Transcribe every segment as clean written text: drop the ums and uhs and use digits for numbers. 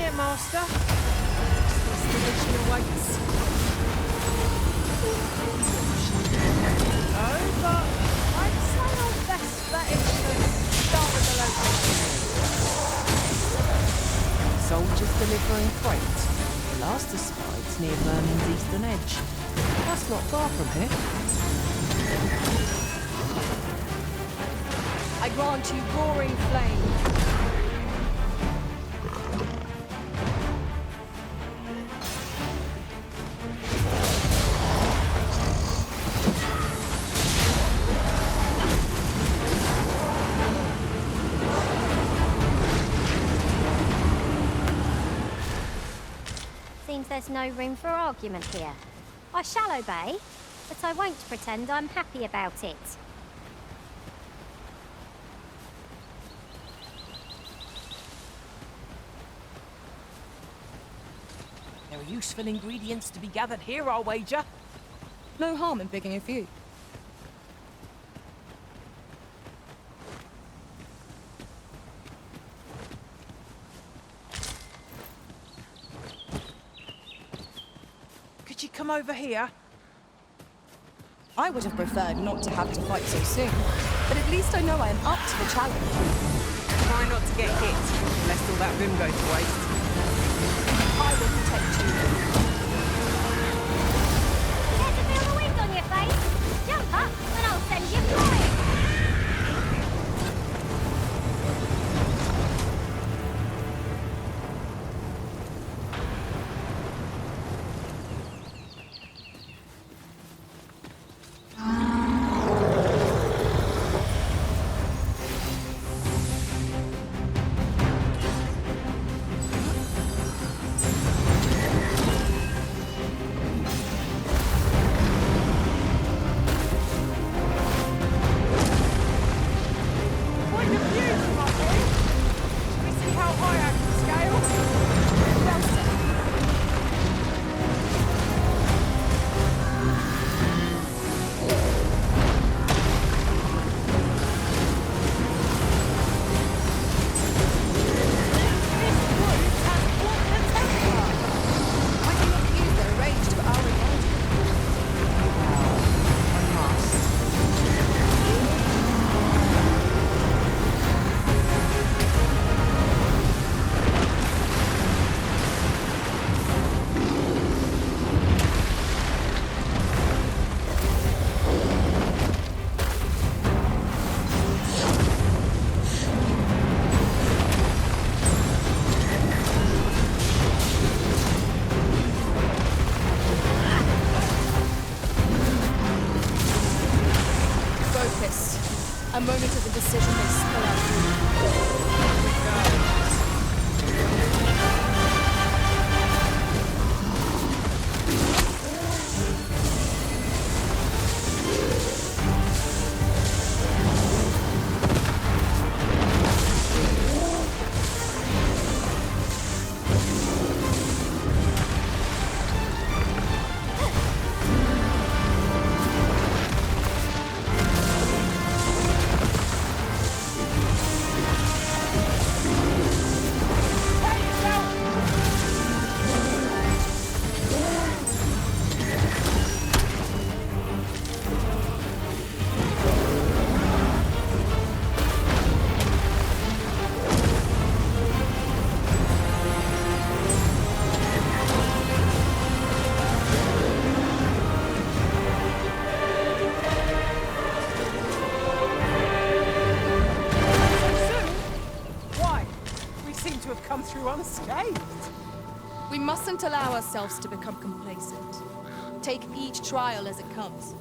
it, Master. Destination awaits. No, but I'd say our best bet is to start with the locals. Soldiers delivering freight. The last espied's near Vernon's eastern edge. That's not far from here. I grant you roaring flame. Seems there's no room for argument here. I shall obey, but I won't pretend I'm happy about it. There are useful ingredients to be gathered here, I'll wager. No harm in picking a few. Could you come over here? I would have preferred not to have to fight so soon, but at least I know I am up to the challenge. Try not to get hit, lest all that room go to waste. I will protect you. Care to feel the wind on your face? Jump up and I'll send you flying. A moment of indecision may spill out. Unscathed. We mustn't allow ourselves to become complacent. Take each trial as it comes.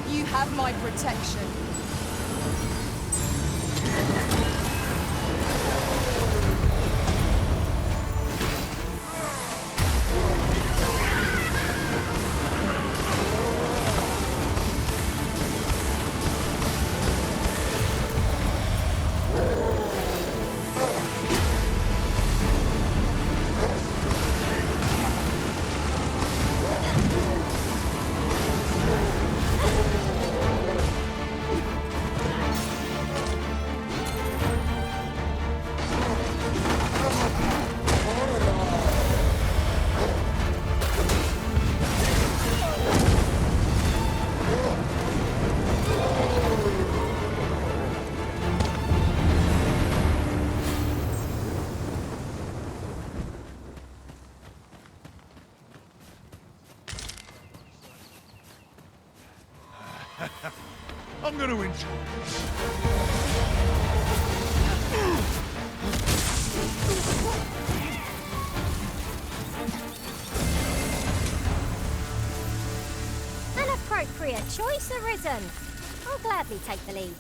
You have my protection. going to enjoy. An appropriate choice arisen. I'll gladly take the lead.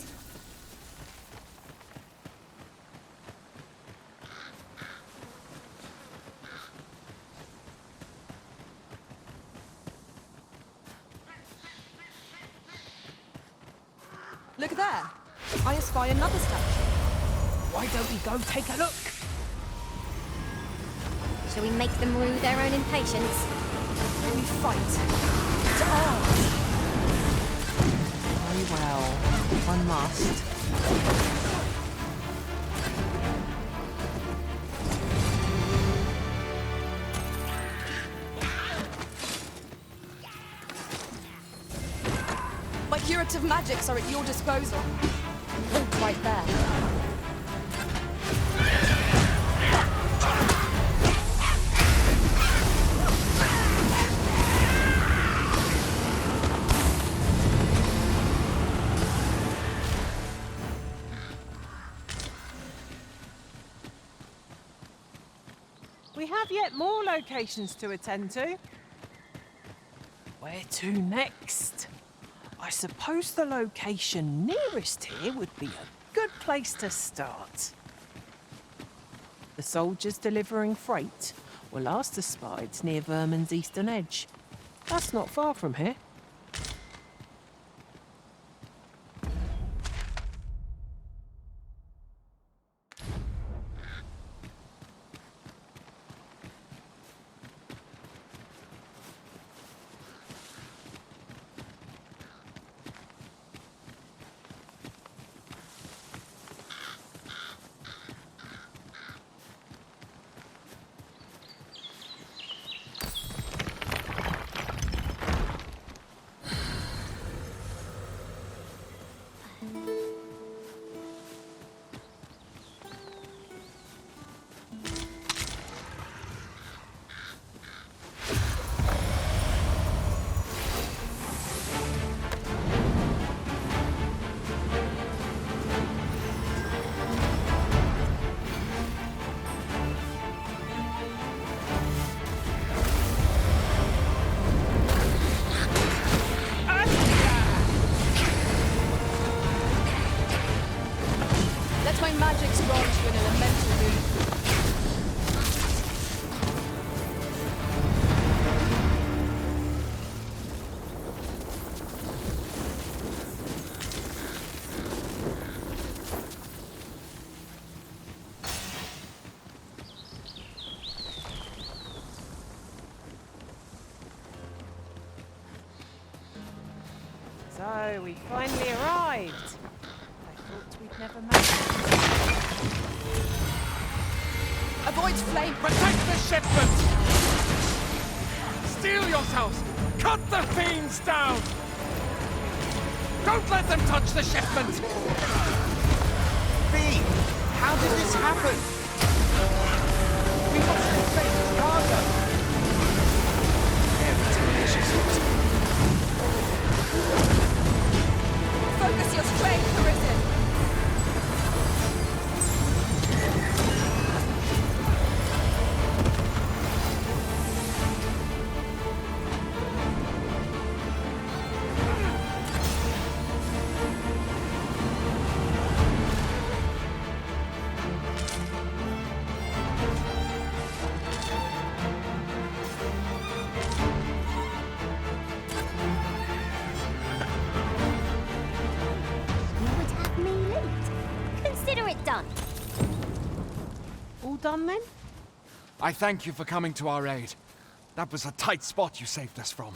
Look there. I espy another statue. Why don't we go take a look? Shall we make them rue their own impatience? We fight. To arms. Very well. One must. My curative magics are at your disposal. Look right there. We have yet more locations to attend to. Where to next? I suppose the location nearest here would be a good place to start. The soldiers delivering freight were last espied near Vermin's eastern edge. That's not far from here. Let my magics grant you an elemental boon. So, we finally arrived. I thought we'd never make it. Avoid flame. Protect the shipment! Steel yourselves! Cut the fiends down! Don't let them touch the shipment! B, how did this happen? We must have saved cargo. Very delicious. Focus your strength, Arisen. Done. All done then? I thank you for coming to our aid. That was a tight spot you saved us from.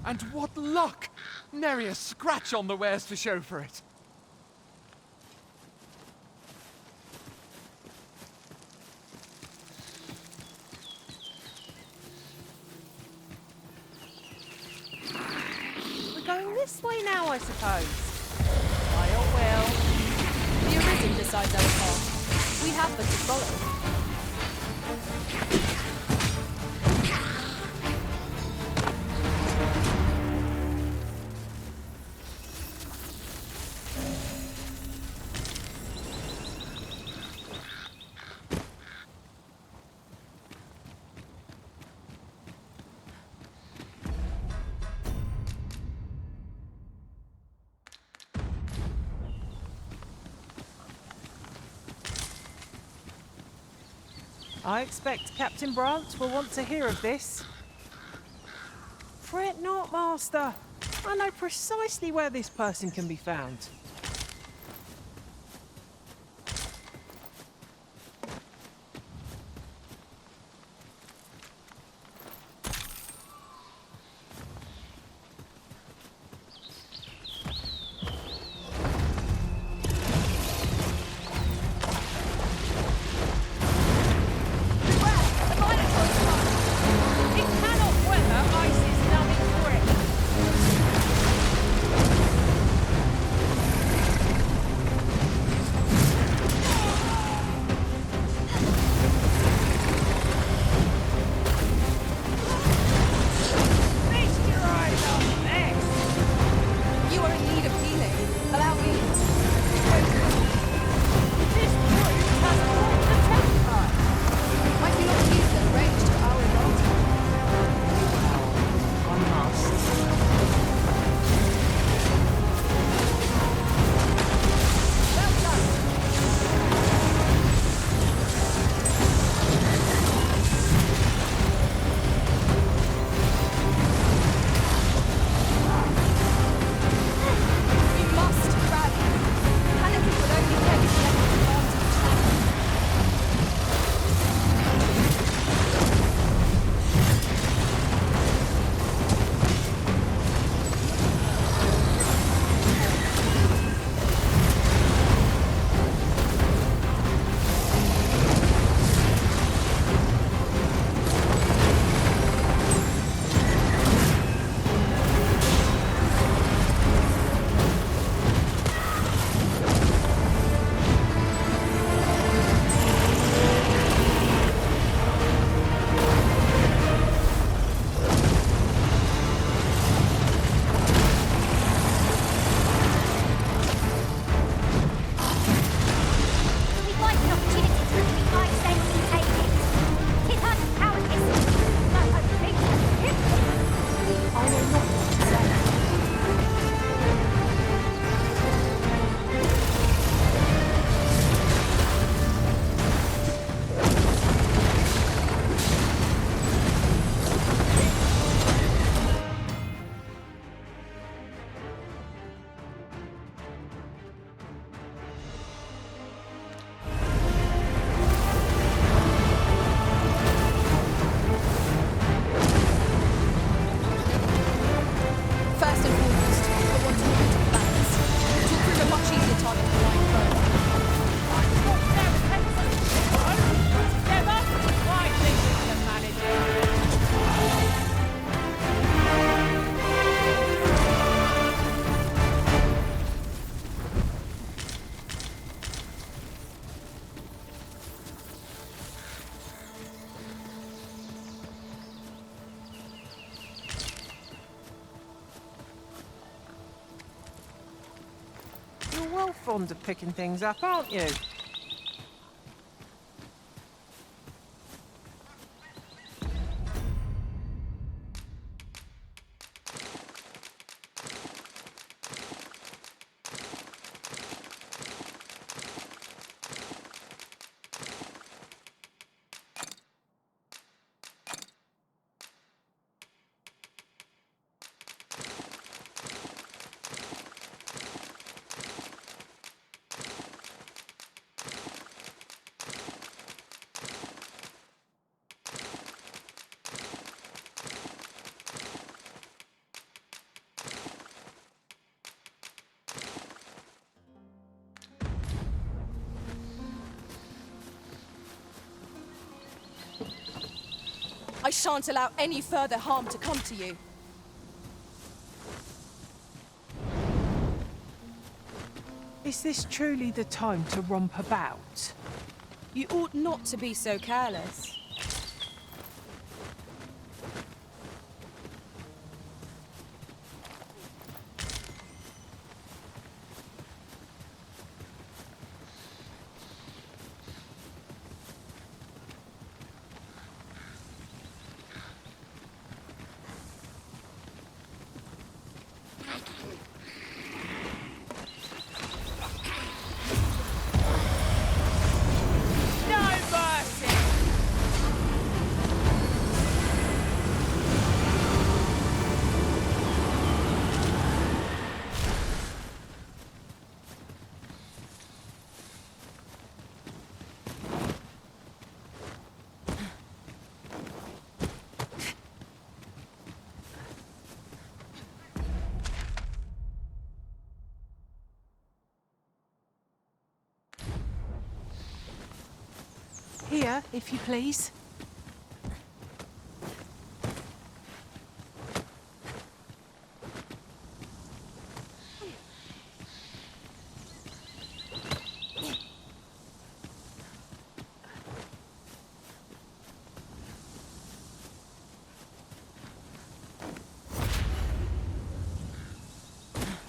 And what luck! Nary a scratch on the wares to show for it. We're going this way now, I suppose. By your will. The Arisen decides our path. We have but to follow. I expect Captain Brandt will want to hear of this. Fret not, Master. I know precisely where this person can be found. Well fond of picking things up, aren't you? I shan't allow any further harm to come to you. Is this truly the time to romp about? You ought not to be so careless. Here, if you please.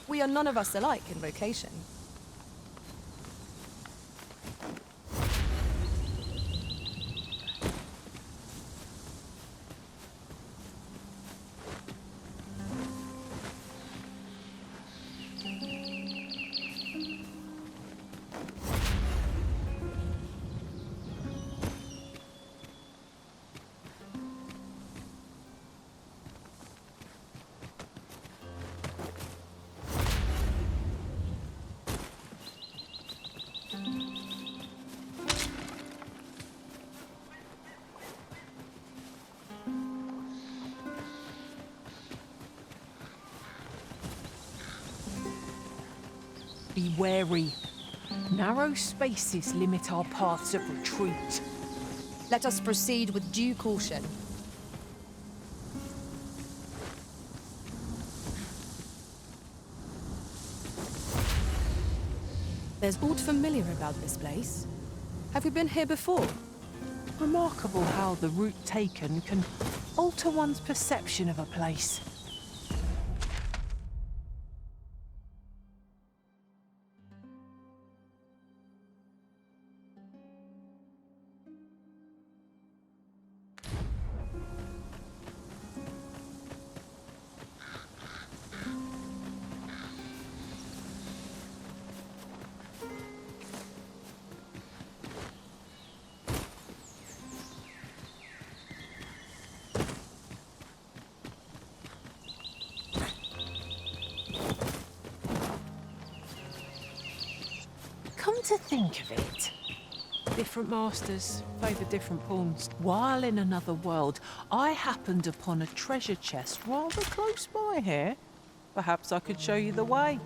We are none of us alike in vocation. Be wary. Narrow spaces limit our paths of retreat. Let us proceed with due caution. There's aught familiar about this place? Have we been here before? Remarkable how the route taken can alter one's perception of a place. Come to think of it, different masters favour different pawns. While in another world, I happened upon a treasure chest rather close by here. Perhaps I could show you the way.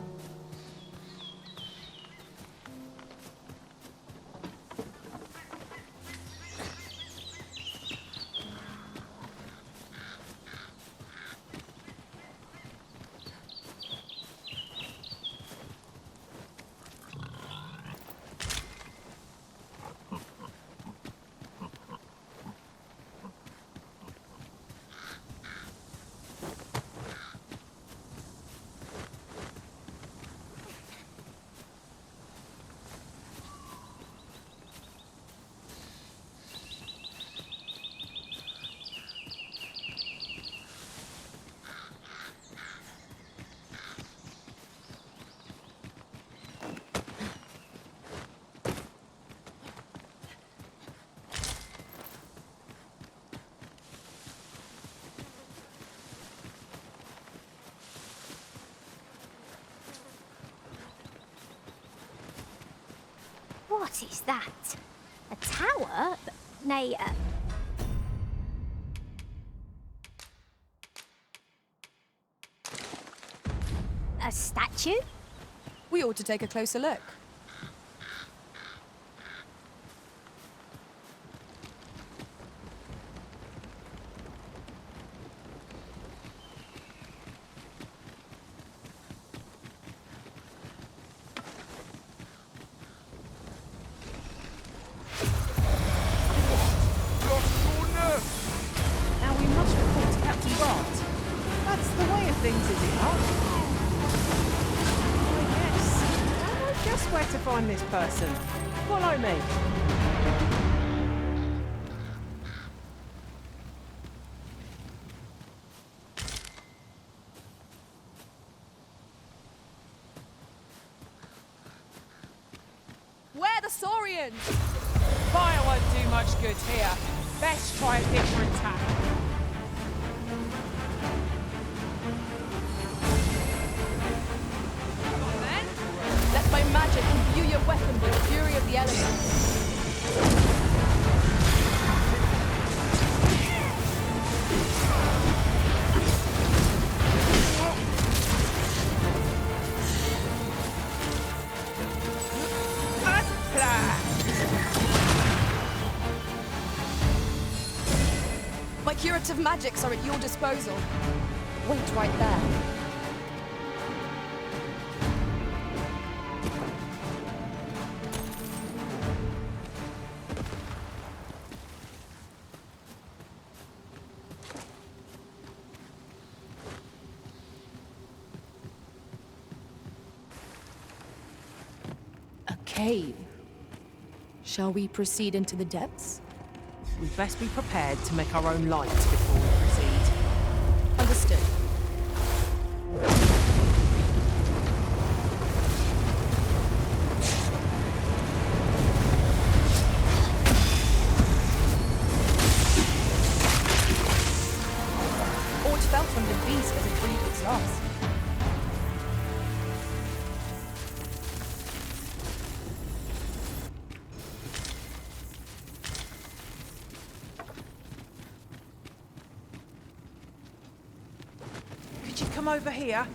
What is that? A tower? Nay, a statue? We ought to take a closer look. Now we must report to Captain Grant. That's the way of things, is it not? Oh, yes. I know just where to find this person. Follow me. Where the Saurians? Fire won't do much good here. Best try a different tack. Let my magic imbue your weapon with the fury of the elements. Curative magics are at your disposal. Wait right there. A cave. Shall we proceed into the depths? We'd best be prepared to make our own light before we proceed. Understood. Aught felt from the beast as it breathed its last. Could you come over here?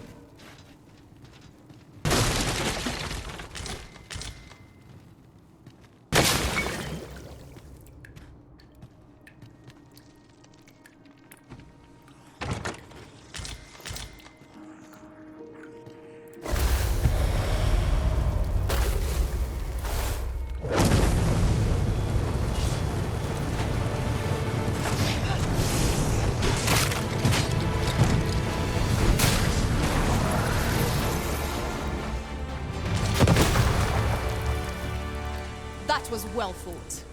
That was well fought.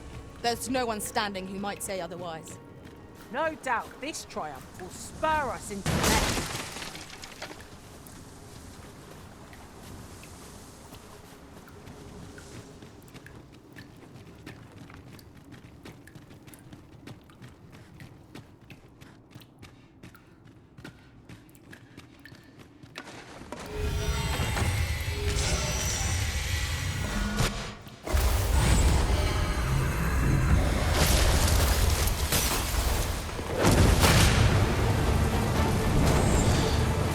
There's no one standing who might say otherwise. No doubt this triumph will spur us into the next.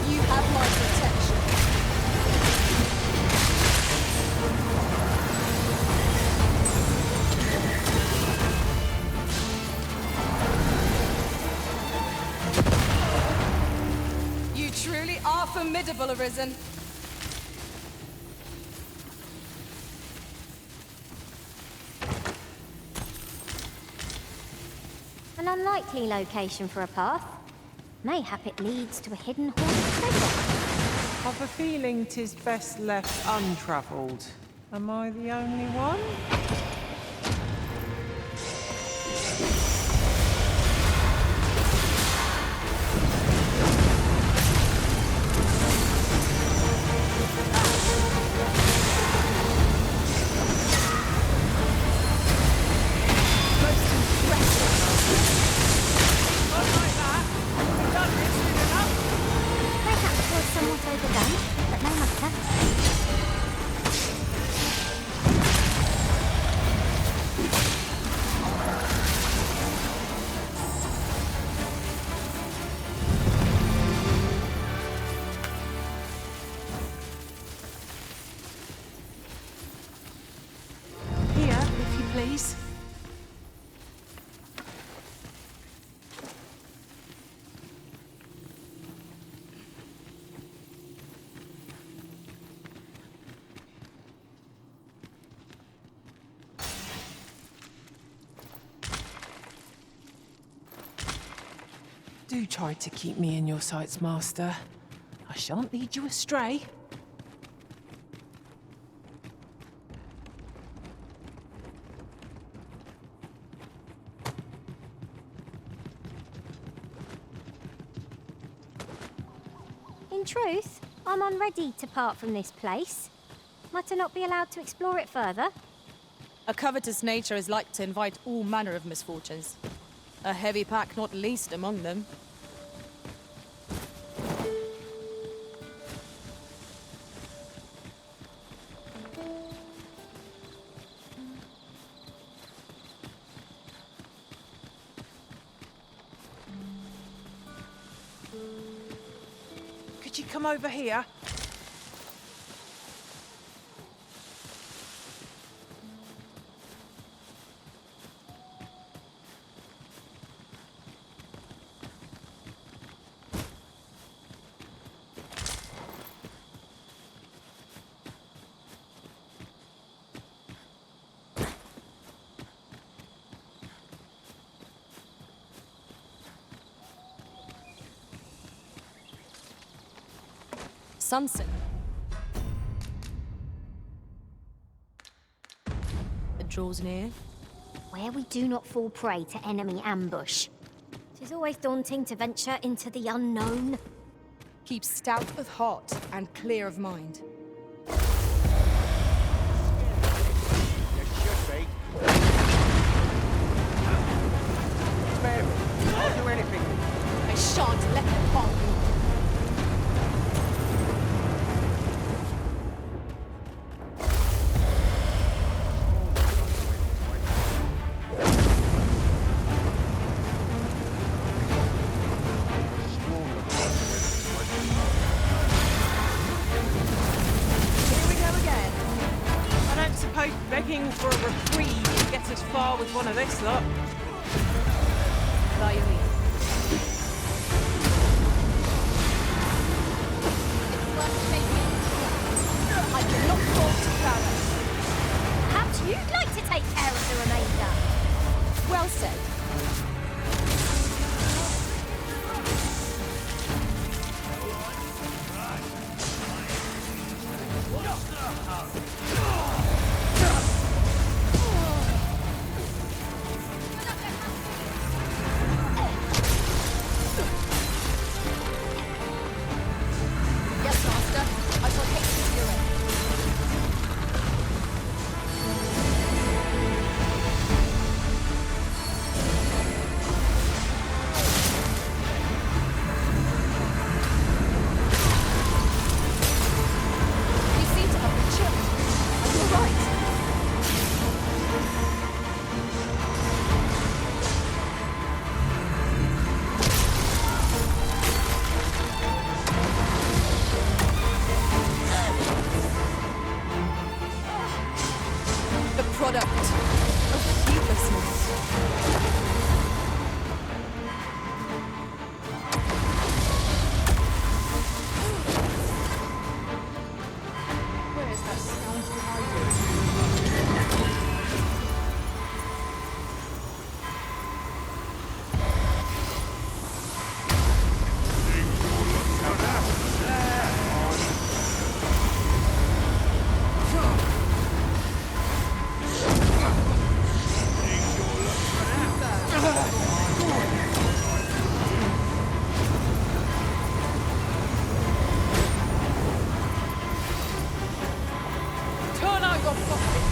You have my protection. You truly are formidable, Arisen. An unlikely location for a path. Mayhap it leads to a hidden haunted treasure. I've a feeling 'tis best left untravelled. Am I the only one? Mayhap it was somewhat overdone, but no matter. Here, if you please. Do try to keep me in your sights, Master. I shan't lead you astray. In truth, I'm unready to part from this place. Might I not be allowed to explore it further? A covetous nature is like to invite all manner of misfortunes. A heavy pack not least among them. Could you come over here? sunset. It draws near. Where we do not fall prey to enemy ambush. 'Tis always daunting to venture into the unknown. Keep stout of heart and clear of mind. It should be. Spare me. I'll do anything. I shan't let them harm you. Begging for a reprieve will get us far with one of this lot. By your leave. I cannot fault Clara. Perhaps you'd like to take care of the remainder. Well said. Yes, Master. I shall hasten to your aid. You seem to have been chilled. Are you all right? The product of heedlessness. Where is that scoundrel hiding? Turn out your fucking...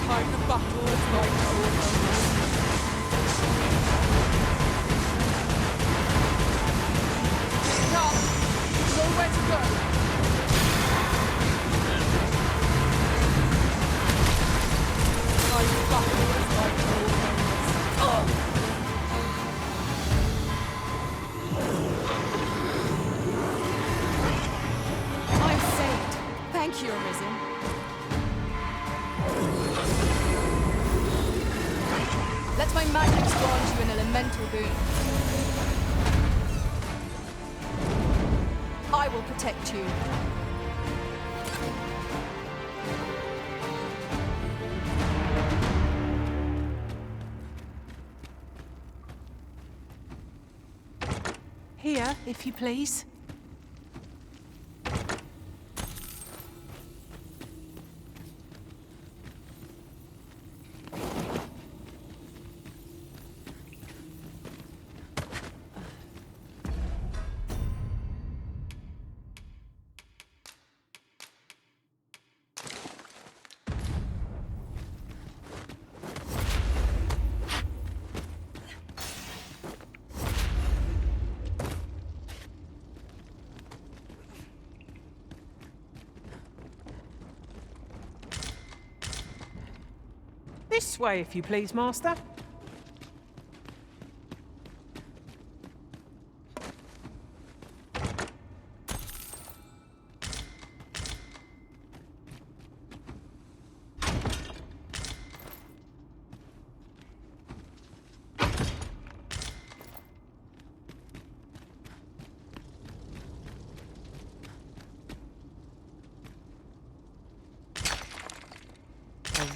Time to battle is like Now, nowhere to go. Time to battle is like I'm saved. Thank you, Arisen. Let my magic grant you an elemental boon. I will protect you. Here, if you please. This way, if you please, Master.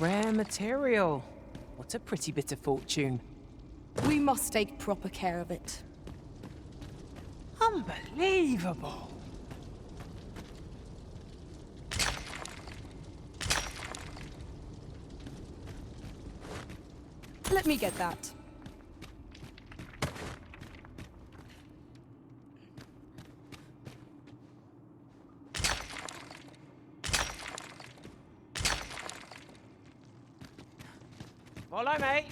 rare material. What a pretty bit of fortune. We must take proper care of it. Unbelievable. Let me get that. Follow me.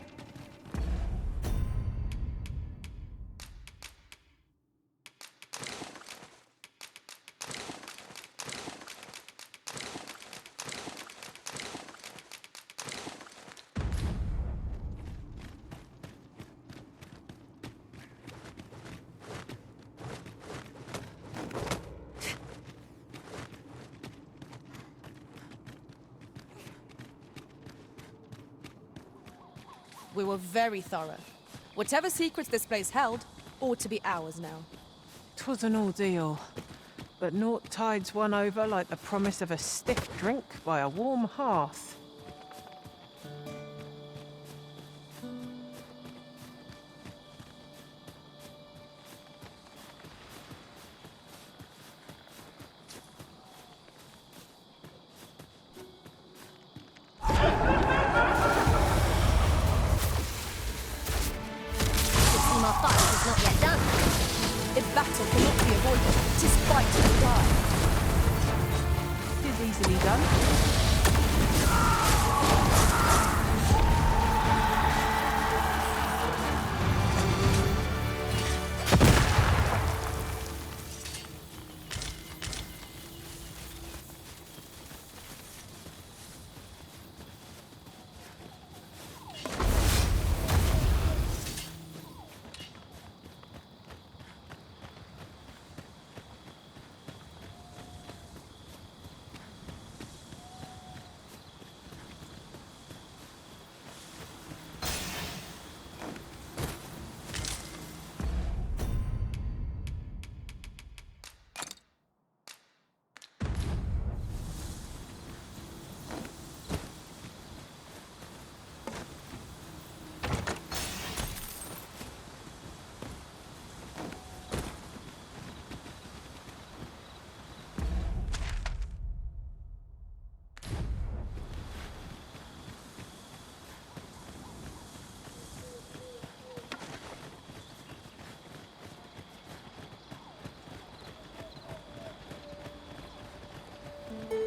We were very thorough. Whatever secrets this place held ought to be ours now. 'Twas an ordeal, but naught tides one over like the promise of a stiff drink by a warm hearth. Our fight is not yet done. If battle cannot be avoided, 'tis fight or die. It is easily done.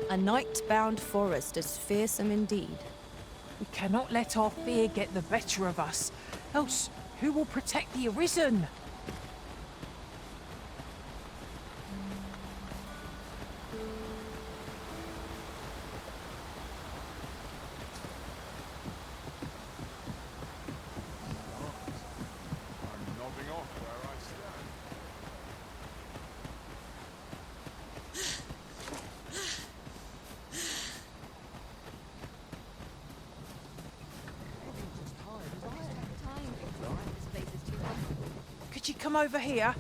A night-bound forest is fearsome indeed. We cannot let our fear get the better of us, else who will protect the Arisen? I'm nodding off where I stand. Could you come over here?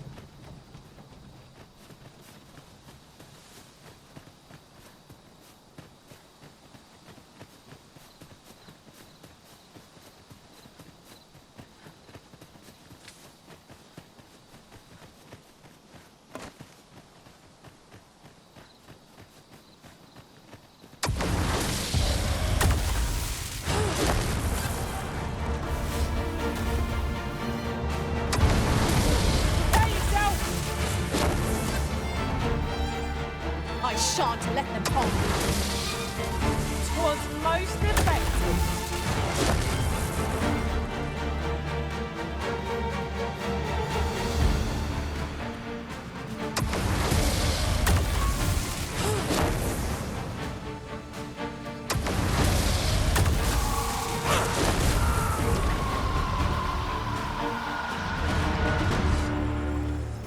I shan't let them harm you. 'Twas most effective.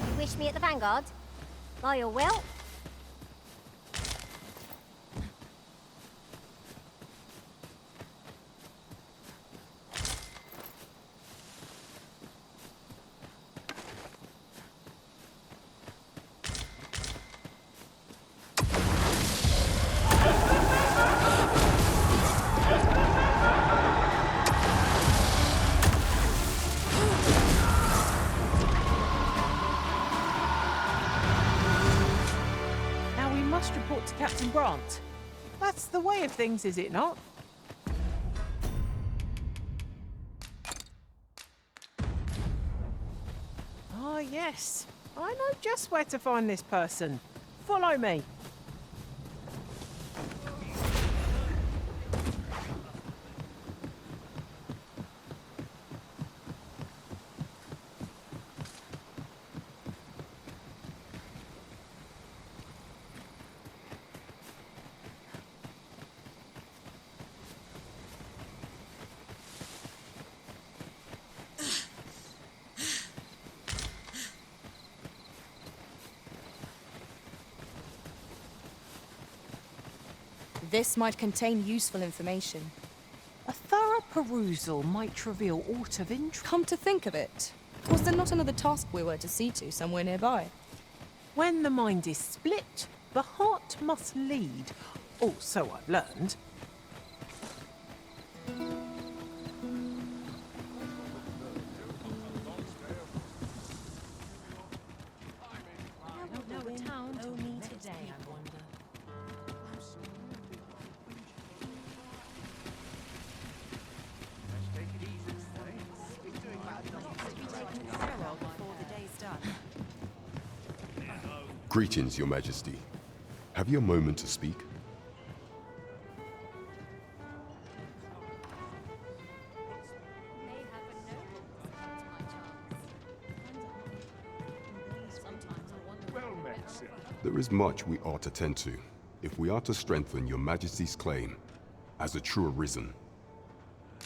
You wish me at the vanguard? By your will? Captain Grant. That's the way of things, is it not? Ah, yes. I know just where to find this person. Follow me. This might contain useful information. A thorough perusal might reveal aught of interest. Come to think of it, was there not another task we were to see to somewhere nearby? When the mind is split, the heart must lead. Or so I've learned. Greetings, Your Majesty. Have you a moment to speak? There is much we ought to tend to, if we are to strengthen Your Majesty's claim as a true Arisen.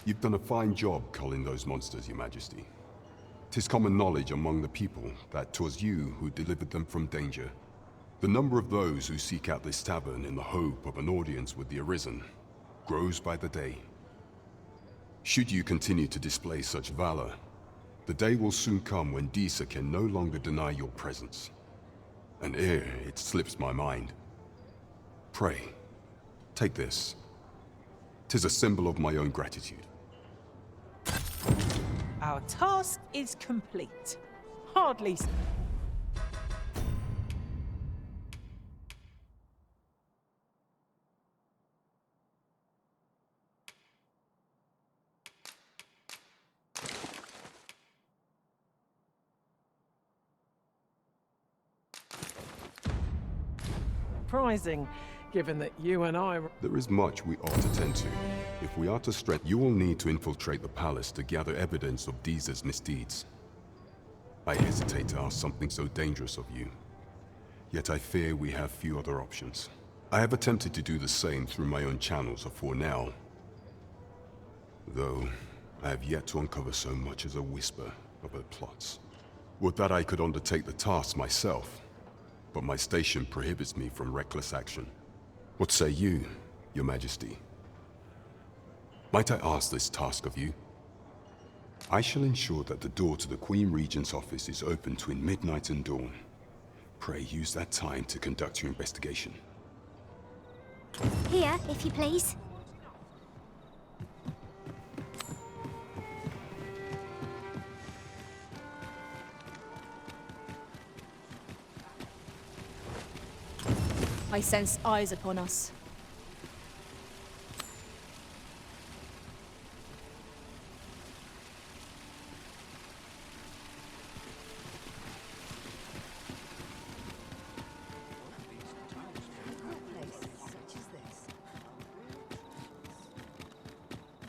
You've done a fine job culling those monsters, Your Majesty. 'Tis common knowledge among the people that 'twas you who delivered them from danger. The number of those who seek out this tavern in the hope of an audience with the Arisen grows by the day. Should you continue to display such valor, the day will soon come when Disa can no longer deny your presence. And ere it slips my mind, pray, take this. 'Tis a symbol of my own gratitude. Our task is complete. Hardly. Surprising, given that you and I... There is much we ought to tend to. If we are to strengthen, you will need to infiltrate the palace to gather evidence of Disa's misdeeds. I hesitate to ask something so dangerous of you, yet I fear we have few other options. I have attempted to do the same through my own channels afore now, though I have yet to uncover so much as a whisper of her plots. Would that I could undertake the task myself, but my station prohibits me from reckless action. What say you, Your Majesty? Might I ask this task of you? I shall ensure that the door to the Queen Regent's office is open between midnight and dawn. Pray use that time to conduct your investigation. Here, if you please. I sense eyes upon us.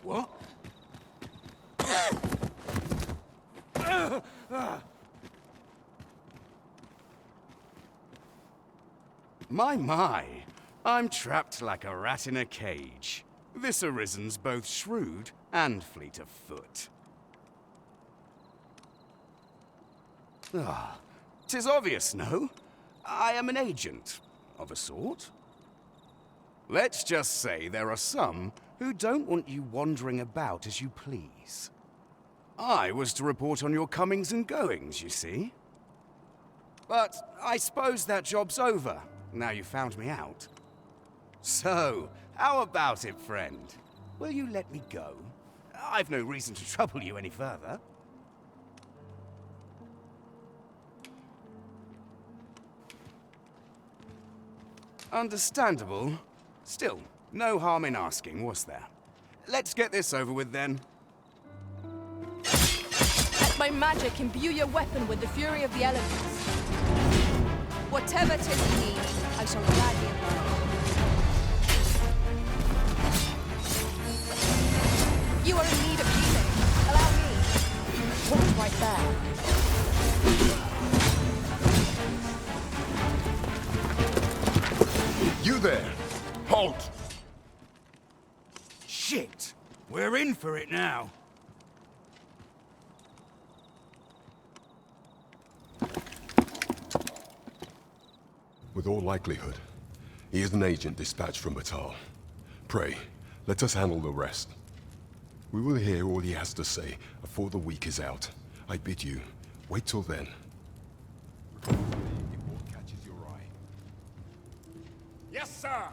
What? My, I'm trapped like a rat in a cage. This Arisen's both shrewd and fleet of foot. Ah, 'tis obvious, no? I am an agent, of a sort. Let's just say there are some who don't want you wandering about as you please. I was to report on your comings and goings, you see. But I suppose that job's over, now you found me out. So, how about it, friend? Will you let me go? I've no reason to trouble you any further. Understandable. Still, no harm in asking, was there? Let's get this over with then. Let my magic imbue your weapon with the fury of the elements. Whatever 'tis you need, I shall gladly oblige. You are in need of healing. Allow me. What's right there? You there! Halt! Shit! We're in for it now. With all likelihood, he is an agent dispatched from Batal. Pray, let us handle the rest. We will hear all he has to say before the week is out. I bid you, wait till then. Catches your eye. Yes, sir!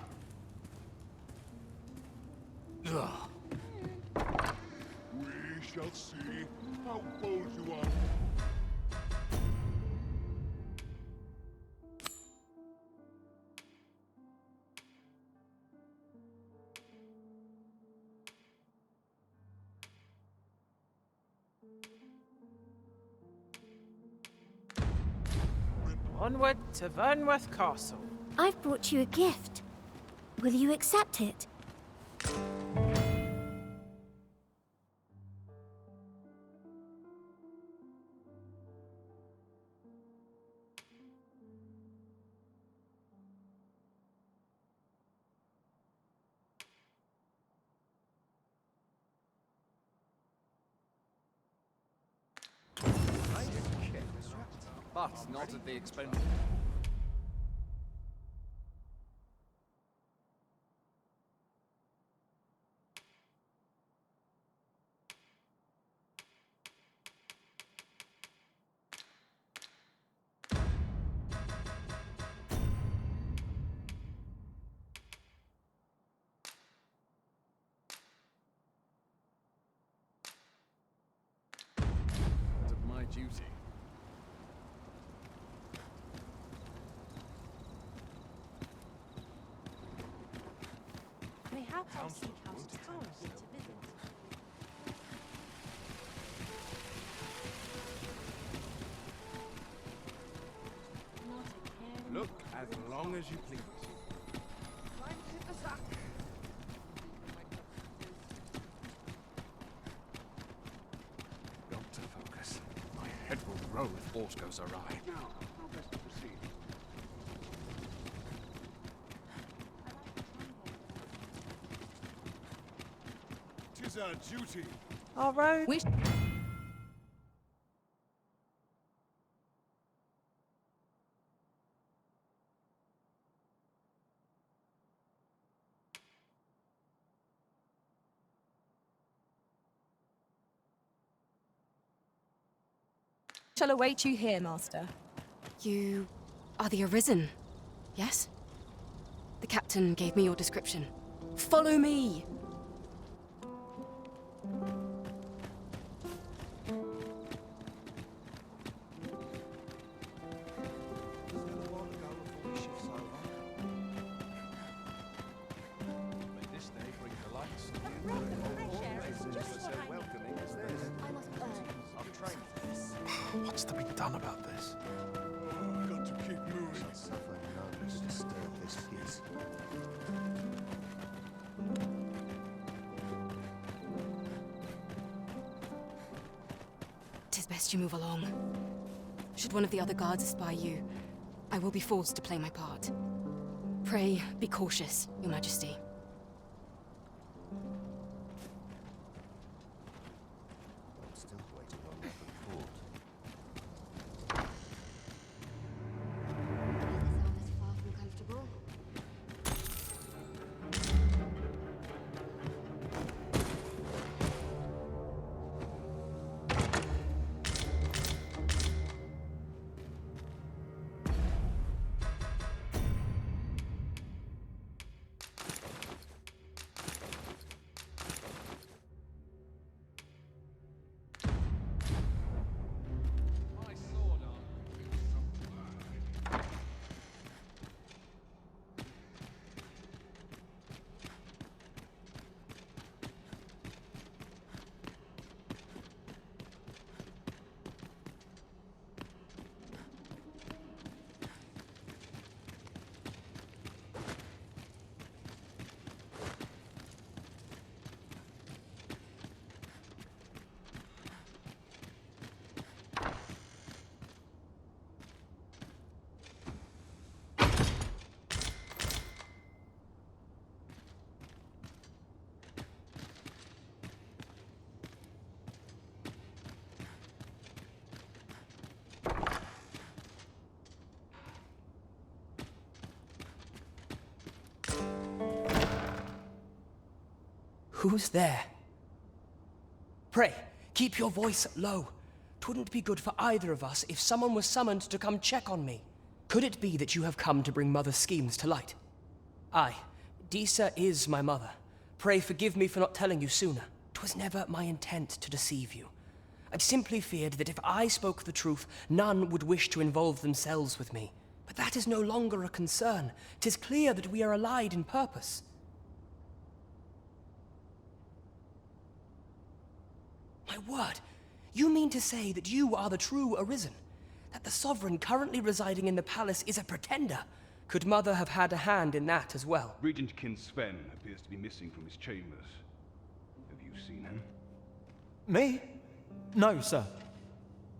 Ugh. We shall see how bold you are. Onward to Vernworth Castle. I've brought you a gift. Will you accept it? But not at the expense. Of my duty. We have House Tower to visit. Not a care. Look as long as you please. Got to focus. My head will roll if aught goes awry. Now, how best to proceed? 'Tis our duty. Our road. We shall await you here, Master. You are the Arisen, yes? The captain gave me your description. Follow me! What's to be done about this? Got to keep moving. Suffer none to disturb this peace. Tis best you move along. Should one of the other guards espy you, I will be forced to play my part. Pray, be cautious, Your Majesty. I'm still waiting on that report. Far from comfortable. Who's there? Pray, keep your voice low. 'Twouldn't be good for either of us if someone was summoned to come check on me. Could it be that you have come to bring Mother's schemes to light? Aye, Disa is my mother. Pray forgive me for not telling you sooner. 'Twas never my intent to deceive you. I'd simply feared that if I spoke the truth, none would wish to involve themselves with me. But that is no longer a concern. 'Tis clear that we are allied in purpose. My word, you mean to say that you are the true Arisen? That the Sovereign currently residing in the palace is a pretender? Could Mother have had a hand in that as well? Regent Kin Sven appears to be missing from his chambers. Have you seen him? Me? No, sir.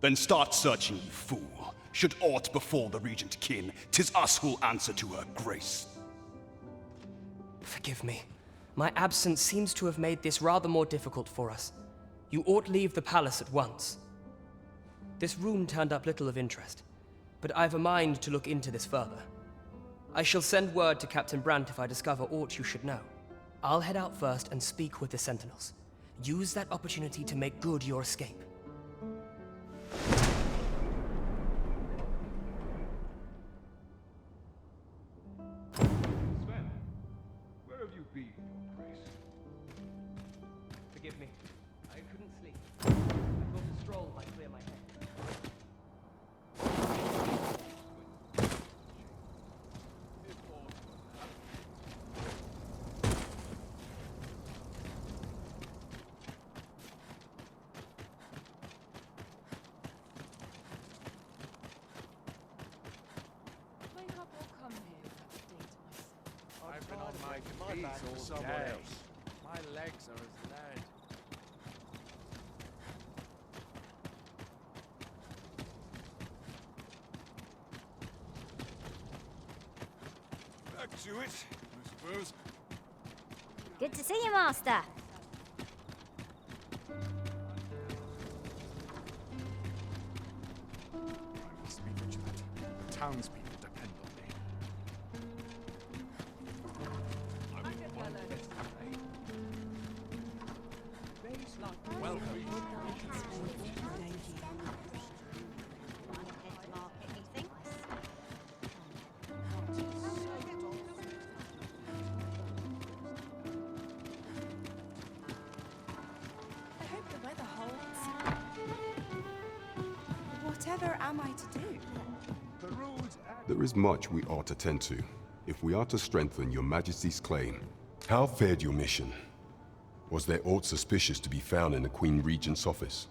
Then start searching, you fool. Should aught befall the Regent Kin, 'tis us who'll answer to her grace. Forgive me. My absence seems to have made this rather more difficult for us. You ought leave the palace at once. This room turned up little of interest, but I've a mind to look into this further. I shall send word to Captain Brandt if I discover aught you should know. I'll head out first and speak with the Sentinels. Use that opportunity to make good your escape. Sven, where have you been, Your Grace? Forgive me. I couldn't sleep. I thought a stroll might clear my head. I've been on my feet all day. My legs are as lead. Back to it, I suppose. Good to see you, Master. I must be vigilant. The townspeople depend on me. I will find this today. Welcome. I hope the weather holds. Whatever am I to do? There is much we ought to tend to, if we are to strengthen your Majesty's claim. How fared your mission? Was there aught suspicious to be found in the Queen Regent's office?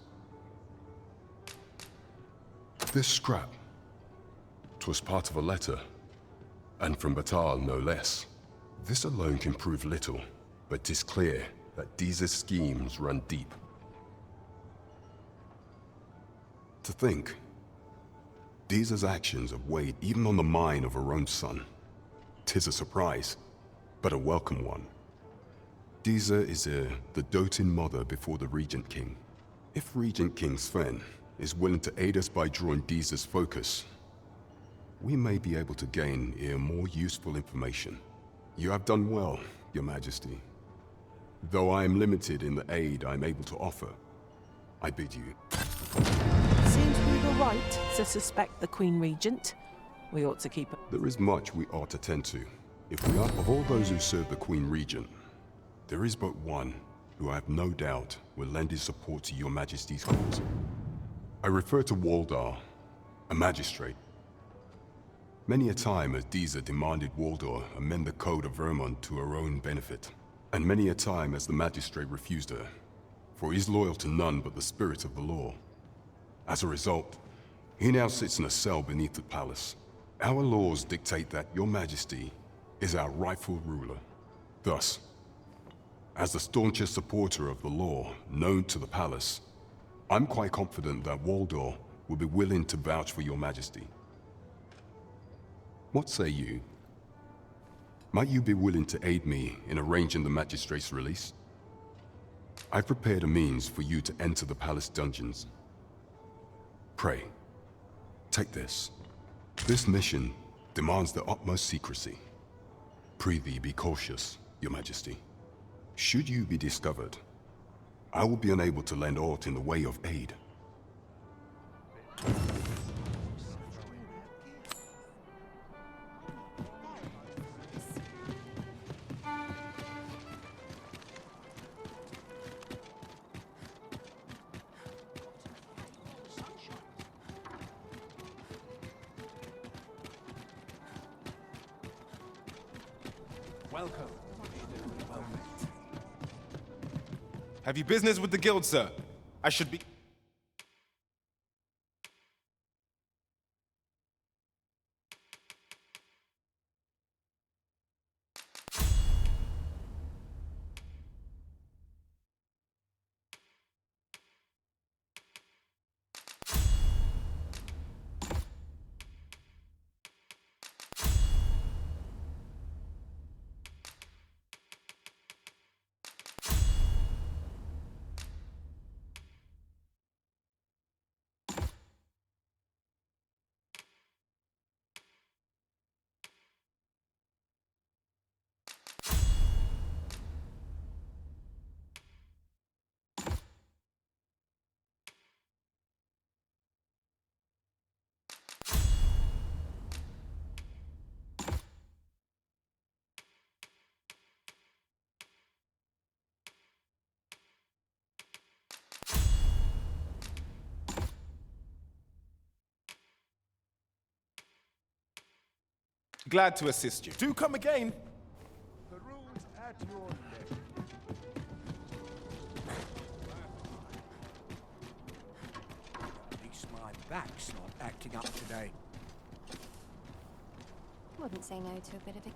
This scrap. 'Twas part of a letter, and from Batal no less. This alone can prove little, but 'tis clear that Disa's schemes run deep. To think, Disa's actions have weighed even on the mind of her own son. 'Tis a surprise, but a welcome one. Disa is the doting mother before the Regent King. If Regent King Sven is willing to aid us by drawing Disa's focus, we may be able to gain more useful information. You have done well, Your Majesty. Though I am limited in the aid I'm able to offer, I bid you. Seems we were right to suspect the Queen Regent. We ought to keep... There is much we ought to tend to. If we are of all those who serve the Queen Regent, there is but one who I have no doubt will lend his support to Your Majesty's cause. I refer to Waldar, a magistrate. Many a time has Disa demanded Waldar amend the Code of Vermont to her own benefit, and many a time has the magistrate refused her, for he is loyal to none but the spirit of the law. As a result, he now sits in a cell beneath the palace. Our laws dictate that Your Majesty is our rightful ruler. Thus, as the staunchest supporter of the law known to the palace, I'm quite confident that Waldor will be willing to vouch for Your Majesty. What say you? Might you be willing to aid me in arranging the magistrate's release? I've prepared a means for you to enter the palace dungeons. Pray, take this. This mission demands the utmost secrecy. Prithee be cautious, Your Majesty. Should you be discovered, I will be unable to lend aught in the way of aid. Welcome. Have you business with the guild, sir? I should be... Glad to assist you. Do come again. The rules at your neck. At least my back's not acting up today. Wouldn't say no to a bit of